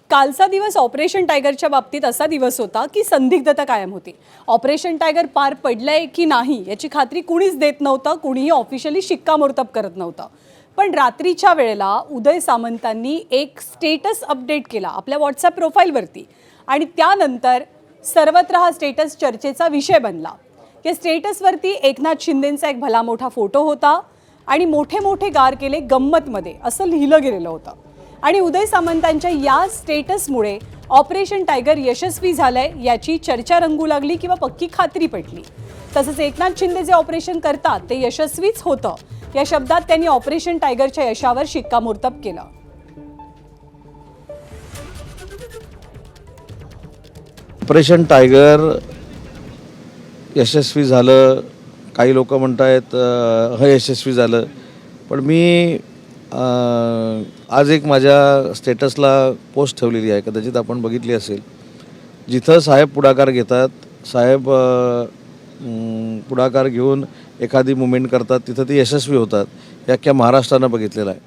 कालचा दिवस ऑपरेशन टायगरच्या बाबतीत असा दिवस होता की संदिग्धता कायम होती. ऑपरेशन टायगर पार पडलंय की नाही याची खात्री कुणीच देत नव्हतं, कुणीही ऑफिशियली शिक्कामोर्तब करत नव्हतं. पण रात्रीच्या वेळेला उदय सामंतांनी एक स्टेटस अपडेट केला आपल्या व्हॉट्सॲप प्रोफाईलवरती आणि त्यानंतर सर्वत्र हा स्टेटस चर्चेचा विषय बनला. या स्टेटसवरती एकनाथ शिंदेंचा एक भला मोठा फोटो होता आणि मोठे मोठे गार केले गंमतमध्ये असं लिहिलं गेलेलं होतं. आणि उदय सामंतांच्या या स्टेटसमुळे ऑपरेशन टायगर यशस्वी झालंय याची चर्चा रंगू लागली किंवा पक्की खात्री पटली. तसंच एकनाथ शिंदे जे ऑपरेशन करतात ते यशस्वीच होतं या शब्दात त्यांनी ऑपरेशन टायगरच्या यशावर शिक्कामोर्तब केलं. ऑपरेशन टायगर यशस्वी झालं, काही लोक म्हणतायत अयशस्वी झालं, पण मी आज एक माझ्या स्टेटसला पोस्ट ठेवलेली आहे, कदाचित आपण बघितली असेल. जिथं साहेब पुढाकार घेतात, साहेब पुढाकार घेऊन एखादी मुवमेंट करतात, तिथं ती यशस्वी होतात. हे अख्ख्या महाराष्ट्रानं बघितलेलं आहे.